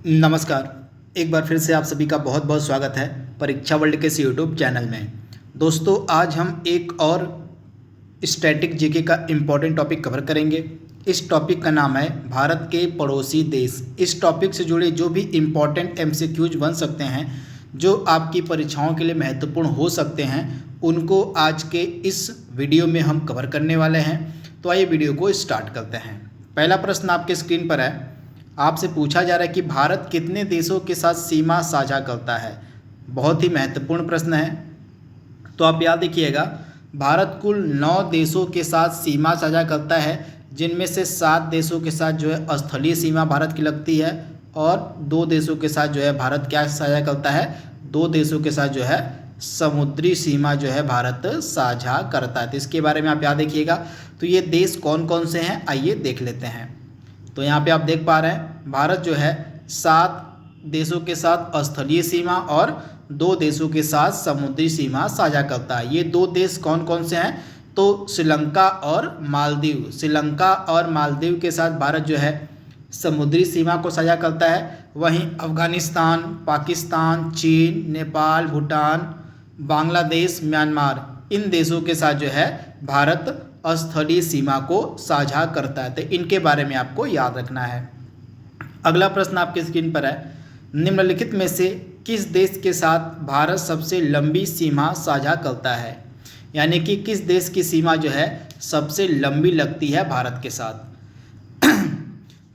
नमस्कार। एक बार फिर से आप सभी का बहुत बहुत स्वागत है परीक्षा वर्ल्ड के इस यूट्यूब चैनल में। दोस्तों, आज हम एक और स्टैटिक जीके का इम्पॉर्टेंट टॉपिक कवर करेंगे। इस टॉपिक का नाम है भारत के पड़ोसी देश। इस टॉपिक से जुड़े जो भी इम्पॉर्टेंट एमसीक्यूज बन सकते हैं, जो आपकी परीक्षाओं के लिए महत्वपूर्ण हो सकते हैं, उनको आज के इस वीडियो में हम कवर करने वाले हैं। तो आइए वीडियो को स्टार्ट करते हैं। पहला प्रश्न आपके स्क्रीन पर है। आपसे पूछा जा रहा है कि भारत कितने देशों के साथ सीमा साझा करता है। बहुत ही महत्वपूर्ण प्रश्न है, तो आप याद रखिएगा। भारत कुल 9 देशों के साथ सीमा साझा करता है, जिनमें से 7 देशों के साथ जो है स्थलीय सीमा भारत की लगती है और 2 देशों के साथ जो है भारत क्या साझा करता है, 2 देशों के साथ जो है समुद्री सीमा जो है भारत साझा करता है। तो इसके बारे में आप याद रखिएगा। तो ये देश कौन कौन से हैं, आइए देख लेते हैं। तो यहाँ पे आप देख पा रहे हैं, भारत जो है 7 देशों के साथ स्थलीय सीमा और 2 देशों के साथ समुद्री सीमा साझा करता है। ये 2 देश कौन कौन से हैं, तो श्रीलंका और मालदीव। श्रीलंका और मालदीव के साथ भारत जो है समुद्री सीमा को साझा करता है। वहीं अफगानिस्तान, पाकिस्तान, चीन, नेपाल, भूटान, बांग्लादेश, म्यांमार, इन देशों के साथ जो है भारत स्थलीय सीमा को साझा करता है। तो इनके बारे में आपको याद रखना है। अगला प्रश्न आपके स्क्रीन पर है। निम्नलिखित में से किस देश के साथ भारत सबसे लंबी सीमा साझा करता है, यानी कि किस देश की सीमा जो है सबसे लंबी लगती है भारत के साथ।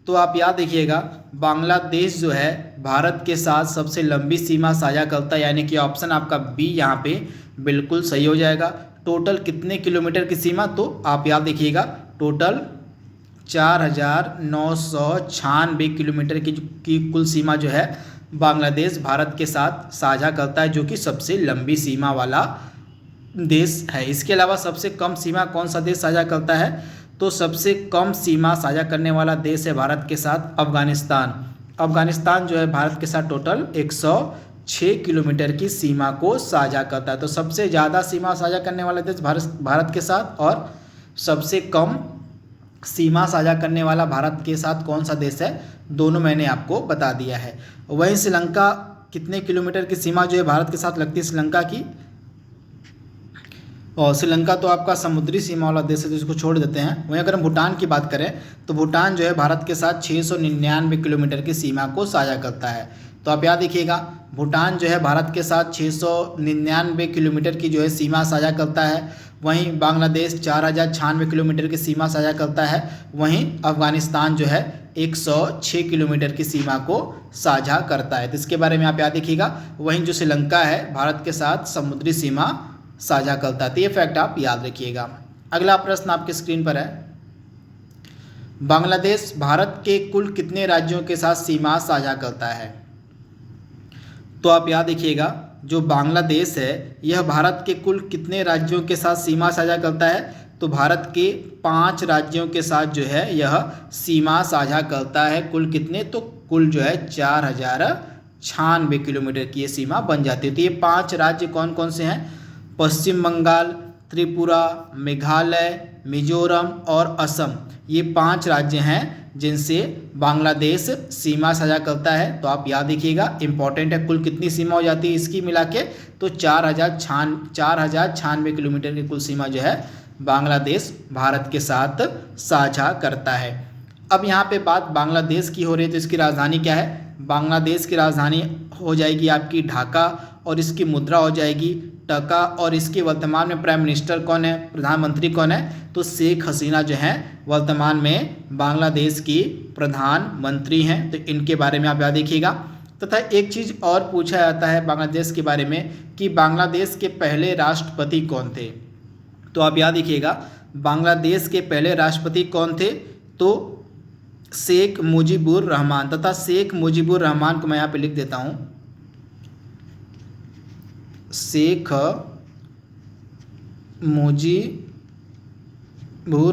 तो आप याद रखिएगा, बांग्लादेश जो है भारत के साथ सबसे लंबी सीमा साझा करता है, यानी कि ऑप्शन आपका बी यहाँ पे बिल्कुल सही हो जाएगा। टोटल कितने किलोमीटर की सीमा, तो आप याद रखिएगा टोटल 4996 किलोमीटर की कुल सीमा जो है बांग्लादेश भारत के साथ साझा करता है, जो कि सबसे लंबी सीमा वाला देश है। इसके अलावा सबसे कम सीमा कौन सा देश साझा करता है, तो सबसे कम सीमा साझा करने वाला देश है भारत के साथ अफगानिस्तान। अफगानिस्तान जो है भारत के साथ टोटल 106 किलोमीटर की सीमा को साझा करता है। तो सबसे ज़्यादा सीमा साझा करने वाला देश भारत के साथ, और सबसे कम सीमा साझा करने वाला भारत के साथ कौन सा देश है, दोनों मैंने आपको बता दिया है। वहीं श्रीलंका कितने किलोमीटर की सीमा जो है भारत के साथ लगती है श्रीलंका की, और श्रीलंका तो आपका समुद्री सीमा वाला देश है, तो इसको छोड़ देते हैं। वहीं अगर हम भूटान की बात करें, तो भूटान जो है भारत के साथ 699 किलोमीटर की सीमा को साझा करता है। तो आप याद रखिएगा, भूटान जो है भारत के साथ 699 किलोमीटर की जो है सीमा साझा करता है। वहीं बांग्लादेश 4096 किलोमीटर की सीमा साझा करता है। वहीं अफगानिस्तान जो है 106 किलोमीटर की सीमा को साझा करता है। तो इसके बारे में आप याद रखिएगा। वहीं जो श्रीलंका है भारत के साथ समुद्री सीमा साझा करता है। तो ये फैक्ट आप याद रखिएगा। अगला प्रश्न आपके स्क्रीन पर है। बांग्लादेश भारत के कुल कितने राज्यों के साथ सीमा साझा करता है, तो आप याद रखिएगा, जो बांग्लादेश है यह भारत के कुल कितने राज्यों के साथ सीमा साझा करता है, तो भारत के 5 राज्यों के साथ जो है यह सीमा साझा करता है। कुल कितने, तो कुल जो है 4096 किलोमीटर की ये सीमा बन जाती है। तो ये 5 राज्य कौन कौन से हैं, पश्चिम बंगाल, त्रिपुरा, मेघालय, मिजोरम और असम। ये 5 राज्य हैं जिनसे बांग्लादेश सीमा साझा करता है। तो आप याद रखिएगा, इंपॉर्टेंट है। कुल कितनी सीमा हो जाती है इसकी मिला के, तो 4096 किलोमीटर की कुल सीमा जो है बांग्लादेश भारत के साथ साझा करता है। अब यहाँ पे बात बांग्लादेश की हो रही है, तो इसकी राजधानी क्या है, बांग्लादेश की राजधानी हो जाएगी आपकी ढाका, और इसकी मुद्रा हो जाएगी टका। और इसके वर्तमान में प्राइम मिनिस्टर कौन है, प्रधानमंत्री कौन है, तो शेख हसीना जो है वर्तमान में बांग्लादेश की प्रधानमंत्री हैं। तो इनके बारे में आप याद रखिएगा। तथा एक चीज़ और पूछा जाता है बांग्लादेश के बारे में कि बांग्लादेश के पहले राष्ट्रपति कौन थे, तो आप याद रखिएगा बांग्लादेश के पहले राष्ट्रपति कौन थे, तो शेख मुजीबुर रहमान। तथा शेख मुजीबुर रहमान को मैं यहाँ पे लिख देता हूँ, शेख मुजीबुर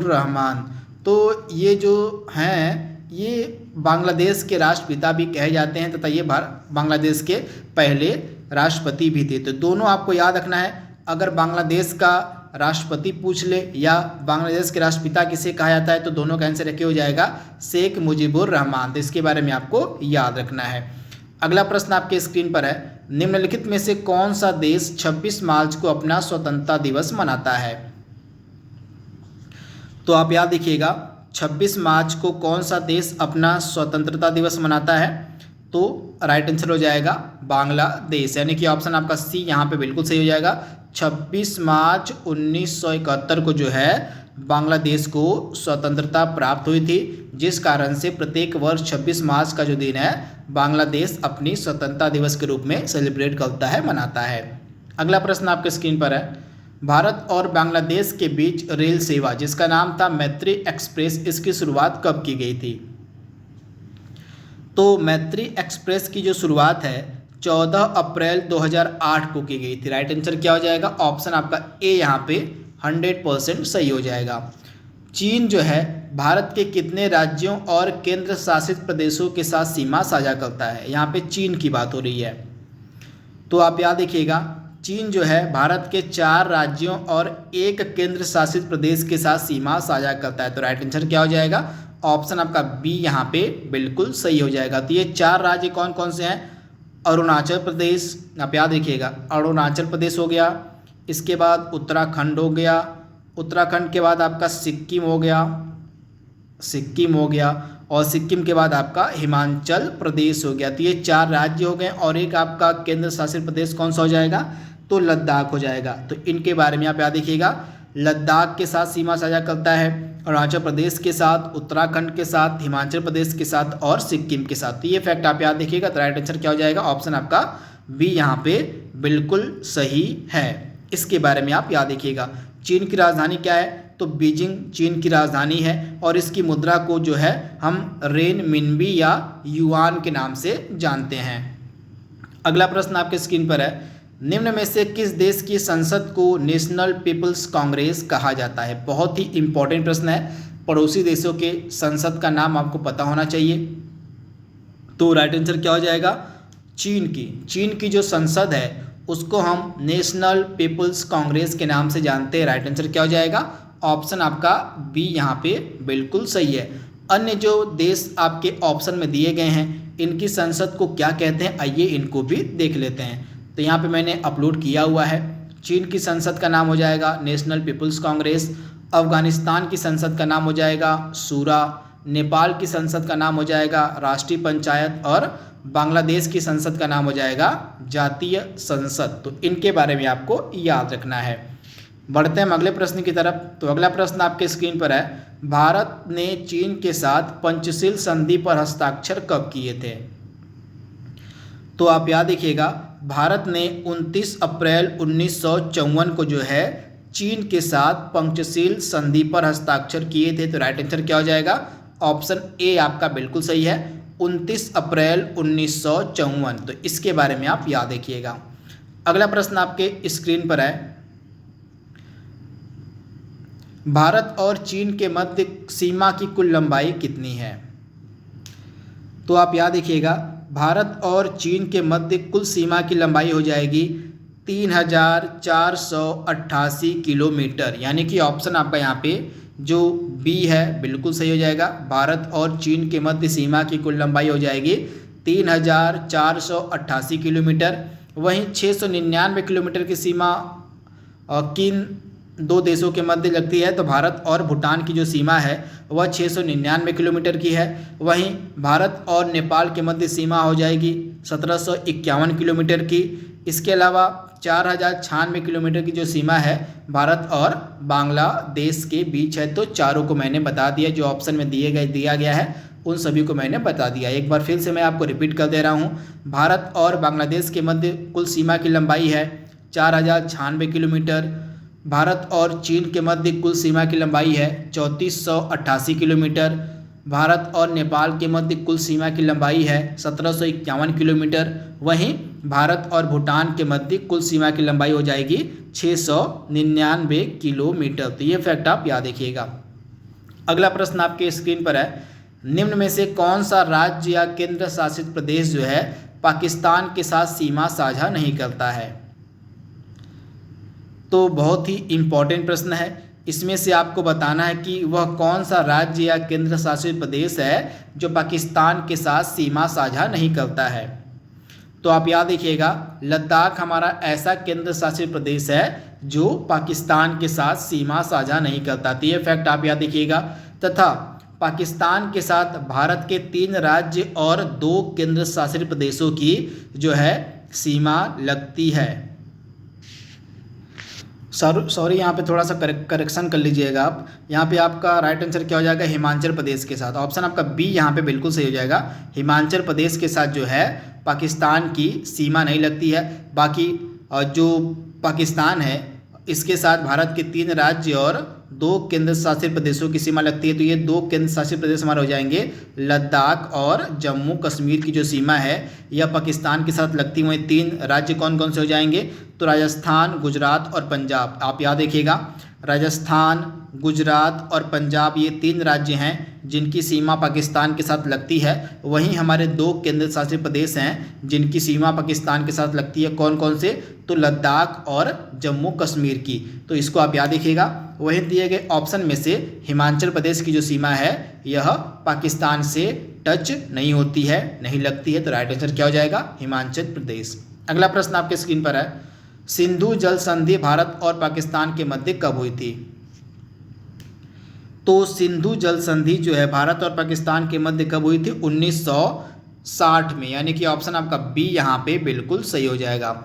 रहमान। तो ये जो हैं ये बांग्लादेश के राष्ट्रपिता भी कहे जाते हैं, तथा ये बांग्लादेश के पहले राष्ट्रपति भी थे। तो दोनों आपको याद रखना है। अगर बांग्लादेश का राष्ट्रपति पूछ ले या बांग्लादेश के राष्ट्रपिता किसे कहा जाता है, तो दोनों का आंसर क्या हो जाएगा, शेख मुजीबुर रहमान। तो इसके बारे में आपको याद रखना है। अगला प्रश्न आपके स्क्रीन पर है, निम्नलिखित में से कौन सा देश 26 मार्च को अपना स्वतंत्रता दिवस मनाता है। तो आप याद रखिएगा 26 मार्च को कौन सा देश अपना स्वतंत्रता दिवस मनाता है, तो राइट आंसर हो जाएगा बांग्लादेश, यानी कि ऑप्शन आपका सी यहाँ पे बिल्कुल सही हो जाएगा। 26 मार्च 1971 को जो है बांग्लादेश को स्वतंत्रता प्राप्त हुई थी, जिस कारण से प्रत्येक वर्ष 26 मार्च का जो दिन है बांग्लादेश अपनी स्वतंत्रता दिवस के रूप में सेलिब्रेट करता है, मनाता है। अगला प्रश्न आपके स्क्रीन पर है, भारत और बांग्लादेश के बीच रेल सेवा जिसका नाम था मैत्री एक्सप्रेस, इसकी शुरुआत कब की गई थी। तो मैत्री एक्सप्रेस की जो शुरुआत है 14 अप्रैल 2008 को की गई थी। राइट आंसर क्या हो जाएगा, ऑप्शन आपका ए यहाँ पे 100% सही हो जाएगा। चीन जो है भारत के कितने राज्यों और केंद्र शासित प्रदेशों के साथ सीमा साझा करता है। यहाँ पे चीन की बात हो रही है, तो आप याद रखिएगा चीन जो है भारत के 4 राज्यों और 1 केंद्र शासित प्रदेश के साथ सीमा साझा करता है। तो राइट आंसर क्या हो जाएगा, ऑप्शन आपका बी यहाँ पे बिल्कुल सही हो जाएगा। तो ये 4 राज्य कौन कौन से हैं, अरुणाचल प्रदेश, आप याद रखिएगा अरुणाचल प्रदेश हो गया, इसके बाद उत्तराखंड हो गया, उत्तराखंड के बाद आपका सिक्किम हो गया, और सिक्किम के बाद आपका हिमाचल प्रदेश हो गया। तो ये 4 राज्य हो गए और एक आपका केंद्र शासित प्रदेश कौन सा हो जाएगा, तो लद्दाख हो जाएगा। तो इनके बारे में आप याद रखिएगा, लद्दाख के साथ सीमा साझा करता है, अरुणाचल प्रदेश के साथ, उत्तराखंड के साथ, हिमाचल प्रदेश के साथ और सिक्किम के साथ। तो ये फैक्ट आप याद रखिएगा। तो राइट आंसर क्या हो जाएगा, ऑप्शन आपका बी यहाँ पे बिल्कुल सही है। इसके बारे में आप याद रखिएगा। चीन की राजधानी क्या है, तो बीजिंग चीन की राजधानी है और इसकी मुद्रा को जो है हम रेन मिनबी या युआन के नाम से जानते हैं। अगला प्रश्न आपके स्क्रीन पर है, निम्न में से किस देश की संसद को नेशनल पीपल्स कांग्रेस कहा जाता है। बहुत ही इंपॉर्टेंट प्रश्न है, पड़ोसी देशों के संसद का नाम आपको पता होना चाहिए। तो राइट आंसर क्या हो जाएगा, चीन की जो संसद है उसको हम नेशनल पीपल्स कांग्रेस के नाम से जानते हैं। राइट आंसर क्या हो जाएगा, ऑप्शन आपका बी यहाँ पे बिल्कुल सही है। अन्य जो देश आपके ऑप्शन में दिए गए हैं इनकी संसद को क्या कहते हैं, आइए इनको भी देख लेते हैं। तो यहाँ पे मैंने अपलोड किया हुआ है। चीन की संसद का नाम हो जाएगा नेशनल पीपल्स कांग्रेस, अफगानिस्तान की संसद का नाम हो जाएगा शूरा, नेपाल की संसद का नाम हो जाएगा राष्ट्रीय पंचायत और बांग्लादेश की संसद का नाम हो जाएगा जातीय संसद। तो इनके बारे में आपको याद रखना है। बढ़ते हैं हम अगले प्रश्न की तरफ। तो अगला प्रश्न आपके स्क्रीन पर है, भारत ने चीन के साथ पंचशील संधि पर हस्ताक्षर कब किए थे। तो आप याद रखिएगा भारत ने 29 अप्रैल 1954 को जो है चीन के साथ पंचशील संधि पर हस्ताक्षर किए थे। तो राइट आंसर क्या हो जाएगा, ऑप्शन ए आपका बिल्कुल सही है, 29 अप्रैल 1954। तो इसके बारे में आप याद रखिएगा। अगला प्रश्न आपके स्क्रीन पर है, भारत और चीन के मध्य सीमा की कुल लंबाई कितनी है। तो आप याद रखिएगा भारत और चीन के मध्य कुल सीमा की लंबाई हो जाएगी 3488 किलोमीटर, यानी कि ऑप्शन आपका यहाँ पे जो बी है बिल्कुल सही हो जाएगा। भारत और चीन के मध्य सीमा की कुल लंबाई हो जाएगी 3488 किलोमीटर। वहीं 699 किलोमीटर की सीमा किन 2 देशों के मध्य लगती है, तो भारत और भूटान की जो सीमा है वह 699 किलोमीटर की है। वहीं भारत और नेपाल के मध्य सीमा हो जाएगी 1751 किलोमीटर की। इसके अलावा 4096 किलोमीटर की जो सीमा है भारत और बांग्लादेश के बीच है। तो चारों को मैंने बता दिया, जो ऑप्शन में दिया गया है उन सभी को मैंने बता दिया। एक बार फिर से मैं आपको रिपीट कर दे रहा हूँ, भारत और बांग्लादेश के मध्य कुल सीमा की लंबाई है 4096 किलोमीटर। भारत और चीन के मध्य कुल सीमा की लंबाई है 3488 किलोमीटर। भारत और नेपाल के मध्य कुल सीमा की लंबाई है 1751 किलोमीटर। वहीं भारत और भूटान के मध्य कुल सीमा की लंबाई हो जाएगी 699 किलोमीटर। तो ये फैक्ट आप याद रखिएगा। अगला प्रश्न आपके स्क्रीन पर है, निम्न में से कौन सा राज्य या केंद्र शासित प्रदेश जो है पाकिस्तान के साथ सीमा साझा नहीं करता है। तो बहुत ही इम्पोर्टेंट प्रश्न है। इसमें से आपको बताना है कि वह कौन सा राज्य या केंद्र शासित प्रदेश है जो पाकिस्तान के साथ सीमा साझा नहीं करता है। तो आप याद रखिएगा, लद्दाख हमारा ऐसा केंद्र शासित प्रदेश है जो पाकिस्तान के साथ सीमा साझा नहीं करता। तो ये फैक्ट आप याद रखिएगा। तथा पाकिस्तान के साथ भारत के 3 राज्य और 2 केंद्र शासित प्रदेशों की जो है सीमा लगती है। सॉरी यहाँ पे थोड़ा सा करेक्शन कर लीजिएगा आप। यहाँ पे आपका राइट आंसर क्या हो जाएगा, हिमाचल प्रदेश के साथ। ऑप्शन आपका बी यहाँ पे बिल्कुल सही हो जाएगा। हिमाचल प्रदेश के साथ जो है पाकिस्तान की सीमा नहीं लगती है। बाकी जो पाकिस्तान है इसके साथ भारत के 3 राज्य और 2 केंद्र शासित प्रदेशों की सीमा लगती है। तो ये 2 केंद्र शासित प्रदेश हमारे हो जाएंगे लद्दाख और जम्मू कश्मीर की जो सीमा है यह पाकिस्तान के साथ लगती हुई 3 राज्य कौन कौन से हो जाएंगे, तो राजस्थान, गुजरात और पंजाब। आप याद रखिएगा, राजस्थान, गुजरात और पंजाब ये 3 राज्य हैं जिनकी सीमा पाकिस्तान के साथ लगती है। वहीं हमारे 2 केंद्र शासित प्रदेश हैं जिनकी सीमा पाकिस्तान के साथ लगती है। कौन कौन से, तो लद्दाख और जम्मू कश्मीर की। तो इसको आप याद रखिएगा। वहीं दिए गए ऑप्शन में से हिमाचल प्रदेश की जो सीमा है यह पाकिस्तान से टच नहीं होती है, नहीं लगती है। तो राइट आंसर क्या हो जाएगा, हिमाचल प्रदेश। अगला प्रश्न आपके स्क्रीन पर है, सिंधु जल संधि भारत और पाकिस्तान के मध्य कब हुई थी। तो सिंधु जल संधि जो है भारत और पाकिस्तान के मध्य कब हुई थी, 1960 में। यानी कि ऑप्शन आपका बी यहाँ पे बिल्कुल सही हो जाएगा।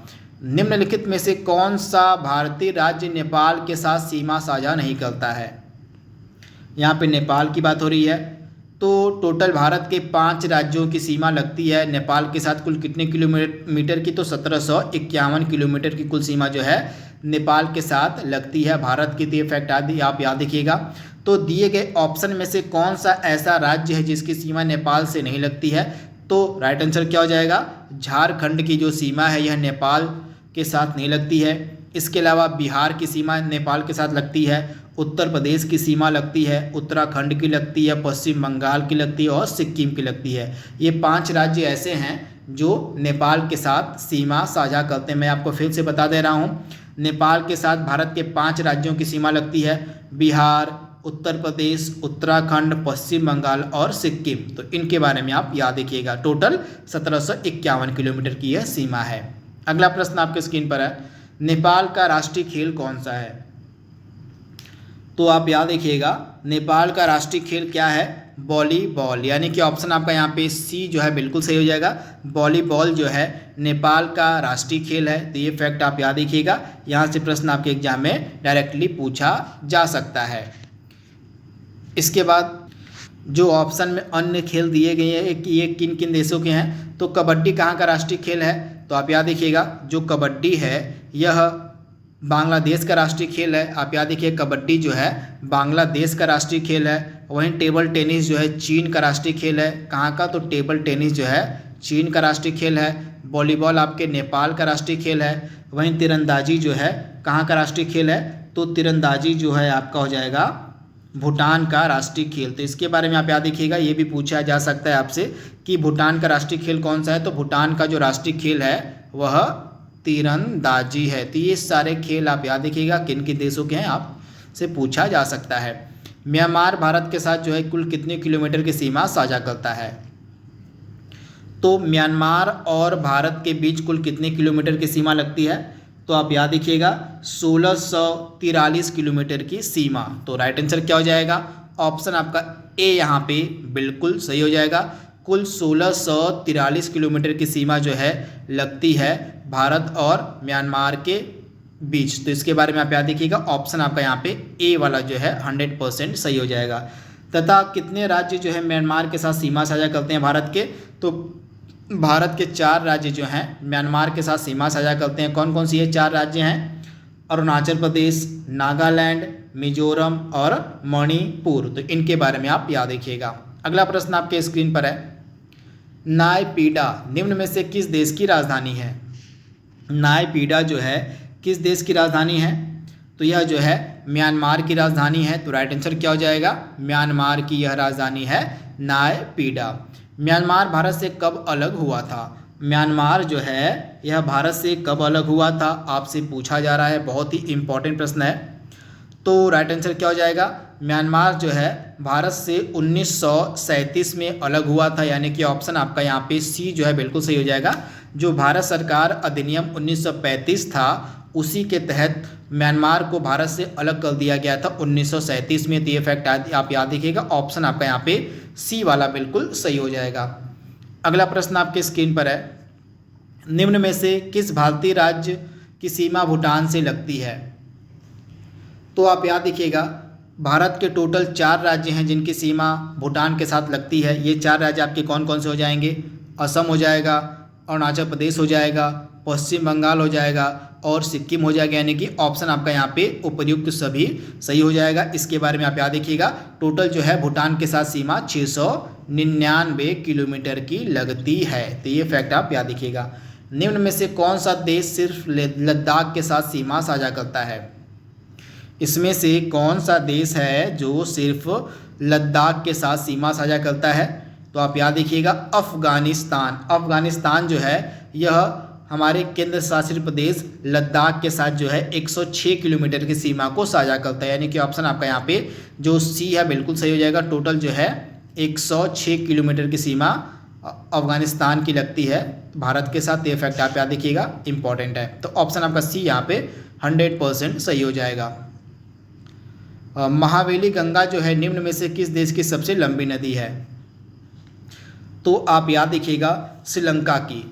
निम्नलिखित में से कौन सा भारतीय राज्य नेपाल के साथ सीमा साझा नहीं करता है। यहाँ पे नेपाल की बात हो रही है। तो टोटल भारत के 5 राज्यों की सीमा लगती है नेपाल के साथ। कुल कितने किलोमीटर की, तो 1751 किलोमीटर की कुल सीमा जो है नेपाल के साथ लगती है भारत की। तो ये फैक्ट आप याद रखिएगा। तो दिए गए ऑप्शन में से कौन सा ऐसा राज्य है जिसकी सीमा नेपाल से नहीं लगती है, तो राइट आंसर क्या हो जाएगा, झारखंड की जो सीमा है यह नेपाल के साथ नहीं लगती है। इसके अलावा बिहार की सीमा नेपाल के साथ लगती है, उत्तर प्रदेश की सीमा लगती है, उत्तराखंड की लगती है, पश्चिम बंगाल की लगती है और सिक्किम की लगती है। ये 5 राज्य ऐसे हैं जो नेपाल के साथ सीमा साझा करते हैं। मैं आपको फिर से बता दे रहा हूँ, नेपाल के साथ भारत के 5 राज्यों की सीमा लगती है, बिहार, उत्तर प्रदेश, उत्तराखंड, पश्चिम बंगाल और सिक्किम। तो इनके बारे में आप याद रखिएगा। टोटल 1751 किलोमीटर की यह सीमा है। अगला प्रश्न आपके स्क्रीन पर है, नेपाल का राष्ट्रीय खेल कौन सा है। तो आप याद रखिएगा, नेपाल का राष्ट्रीय खेल क्या है, वॉलीबॉल। यानी कि ऑप्शन आपका यहाँ पे सी जो है बिल्कुल सही हो जाएगा। वॉलीबॉल जो है नेपाल का राष्ट्रीय खेल है। तो ये फैक्ट आप याद रखिएगा। यहाँ से प्रश्न आपके एग्जाम में डायरेक्टली पूछा जा सकता है। इसके बाद जो ऑप्शन में अन्य खेल दिए गए हैं कि ये किन किन देशों के हैं, तो कबड्डी कहाँ का राष्ट्रीय खेल है, तो आप याद रखिएगा जो कबड्डी है यह बांग्लादेश का राष्ट्रीय खेल है। आप याद रखिए कबड्डी जो है बांग्लादेश का राष्ट्रीय खेल है। वहीं टेबल टेनिस जो है चीन का राष्ट्रीय खेल है। कहाँ का, तो टेबल टेनिस जो है चीन का राष्ट्रीय खेल है। वॉलीबॉल आपके नेपाल का राष्ट्रीय खेल है। वहीं तीरंदाजी जो है कहाँ का राष्ट्रीय खेल है, तो तीरंदाजी जो है आपका हो जाएगा भूटान का राष्ट्रीय खेल। तो इसके बारे में आप याद रखिएगा, ये भी पूछा जा सकता है आपसे कि भूटान का राष्ट्रीय खेल कौन सा है। तो भूटान का जो राष्ट्रीय खेल है वह तीरंदाजी है। तो ये सारे खेल आप याद रखिएगा किन किन देशों के हैं, आपसे पूछा जा सकता है। म्यांमार भारत के साथ जो है कुल कितने किलोमीटर की सीमा साझा करता है। तो म्यांमार और भारत के बीच कुल कितने किलोमीटर की सीमा लगती है, तो आप याद रखिएगा 1643 किलोमीटर की सीमा। तो राइट आंसर क्या हो जाएगा, ऑप्शन आपका ए यहाँ पे बिल्कुल सही हो जाएगा। कुल 1643 किलोमीटर की सीमा जो है लगती है भारत और म्यांमार के बीच। तो इसके बारे में आप याद रखिएगा, ऑप्शन आपका यहाँ पे ए वाला जो है 100% सही हो जाएगा। तथा कितने राज्य जो है म्यांमार के साथ सीमा साझा करते हैं भारत के, तो भारत के 4 राज्य जो हैं म्यांमार के साथ सीमा साझा करते हैं। कौन कौन सी ये 4 राज्य हैं, अरुणाचल प्रदेश, नागालैंड, मिजोरम और मणिपुर। तो इनके बारे में आप याद रखिएगा। अगला प्रश्न आपके स्क्रीन पर है, नायपीडा निम्न में से किस देश की राजधानी है। नायपीडा जो है किस देश की राजधानी है, तो यह जो है म्यांमार की राजधानी है। तो राइट आंसर क्या हो जाएगा, म्यांमार की यह राजधानी है नायपीडा। म्यांमार भारत से कब अलग हुआ था, म्यांमार जो है यह भारत से कब अलग हुआ था, आपसे पूछा जा रहा है। बहुत ही इम्पोर्टेंट प्रश्न है। तो राइट आंसर क्या हो जाएगा, म्यांमार जो है भारत से 1937 में अलग हुआ था, यानी कि ऑप्शन आपका यहाँ पे सी जो है बिल्कुल सही हो जाएगा। जो भारत सरकार अधिनियम 1935 था उसी के तहत म्यांमार को भारत से अलग कर दिया गया था 1937 में। तो ये फैक्ट आप याद रखिएगा, ऑप्शन आपका यहाँ पे सी वाला बिल्कुल सही हो जाएगा। अगला प्रश्न आपके स्क्रीन पर है, निम्न में से किस भारतीय राज्य की सीमा भूटान से लगती है। तो आप याद रखिएगा, भारत के टोटल 4 राज्य हैं जिनकी सीमा भूटान के साथ लगती है। ये 4 राज्य आपके कौन कौन से हो जाएंगे, असम हो जाएगा, अरुणाचल प्रदेश हो जाएगा, पश्चिम बंगाल हो जाएगा और सिक्किम हो जाएगा, यानी कि ऑप्शन आपका यहाँ पे उपयुक्त सभी सही हो जाएगा। इसके बारे में आप याद रखिएगा, टोटल जो है भूटान के साथ सीमा 699 किलोमीटर की लगती है। तो ये फैक्ट आप याद रखिएगा। निम्न में से कौन सा देश सिर्फ लद्दाख के साथ सीमा साझा करता है। इसमें से कौन सा देश है जो सिर्फ लद्दाख के साथ सीमा साझा करता है। तो आप याद रखिएगा, अफगानिस्तान। अफगानिस्तान जो है यह हमारे केंद्र शासित प्रदेश लद्दाख के साथ जो है 106 किलोमीटर की सीमा को साझा करता है, यानी कि ऑप्शन आपका यहाँ पे जो सी है बिल्कुल सही हो जाएगा। टोटल जो है 106 किलोमीटर की सीमा अफगानिस्तान की लगती है भारत के साथ। ये फैक्ट आप याद रखिएगा, इंपॉर्टेंट है। तो ऑप्शन आपका सी यहाँ पे 100% सही हो जाएगा। महावेली गंगा जो है निम्न में से किस देश की सबसे लंबी नदी है। तो आप याद रखिएगा, श्रीलंका की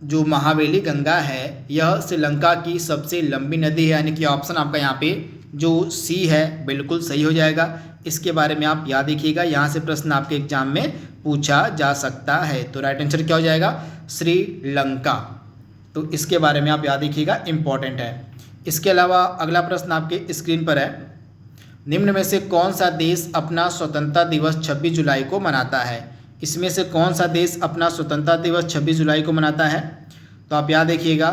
जो महावेली गंगा है यह श्रीलंका की सबसे लंबी नदी है, यानी कि ऑप्शन आपका यहाँ पे जो सी है बिल्कुल सही हो जाएगा। इसके बारे में आप याद रखिएगा, यहाँ से प्रश्न आपके एग्जाम में पूछा जा सकता है। तो राइट आंसर क्या हो जाएगा, श्रीलंका। तो इसके बारे में आप याद रखिएगा, इंपॉर्टेंट है। इसके अलावा अगला प्रश्न आपके स्क्रीन पर है, निम्न में से कौन सा देश अपना स्वतंत्रता दिवस 26 जुलाई को मनाता है। इसमें से कौन सा देश अपना स्वतंत्रता दिवस 26 जुलाई को मनाता है। तो आप याद रखिएगा,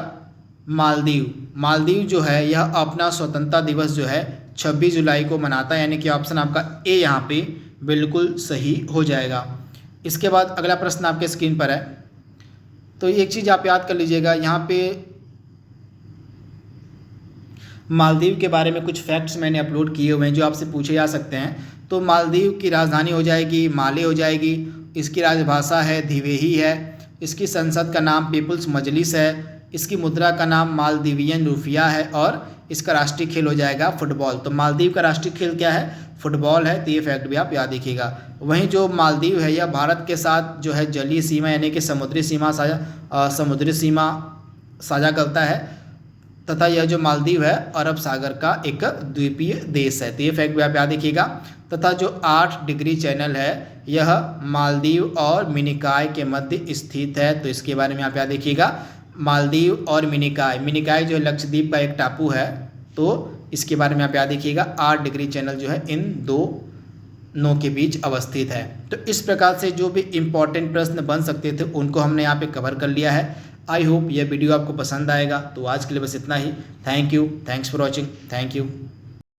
मालदीव। मालदीव जो है यह अपना स्वतंत्रता दिवस जो है 26 जुलाई को मनाता है, यानी कि ऑप्शन आपका ए यहाँ पे बिल्कुल सही हो जाएगा। इसके बाद अगला प्रश्न आपके स्क्रीन पर है। तो एक चीज़ आप याद कर लीजिएगा, यहाँ पे मालदीव के बारे में कुछ फैक्ट्स मैंने अपलोड किए हुए हैं जो आपसे पूछे जा सकते हैं। तो मालदीव की राजधानी हो जाएगी माले हो जाएगी, इसकी राजभाषा है धिवेही है, इसकी संसद का नाम पीपुल्स मजलिस है, इसकी मुद्रा का नाम मालदीवियन रुपया है और इसका राष्ट्रीय खेल हो जाएगा फुटबॉल। तो मालदीव का राष्ट्रीय खेल क्या है, फुटबॉल है। तो ये फैक्ट भी आप याद रखिएगा। वहीं जो मालदीव है यह भारत के साथ जो है जलीय सीमा यानी कि समुद्री सीमा साझा करता है, तथा यह जो मालदीव है अरब सागर का एक द्वीपीय देश है। तो ये फैक्ट भी आप याद रखिएगा। तथा जो 8 डिग्री चैनल है यह मालदीव और मिनिकॉय के मध्य स्थित है। तो इसके बारे में आप याद रखिएगा, मालदीव और मिनिकॉय जो लक्षद्वीप का एक टापू है, तो इसके बारे में आप याद रखिएगा। 8 डिग्री चैनल जो है इन दोनों के बीच अवस्थित है। तो इस प्रकार से जो भी इम्पोर्टेंट प्रश्न बन सकते थे उनको हमने यहाँ पे कवर कर लिया है। आई होप यह वीडियो आपको पसंद आएगा। तो आज के लिए बस इतना ही। Thank you, thanks for watching, thank you.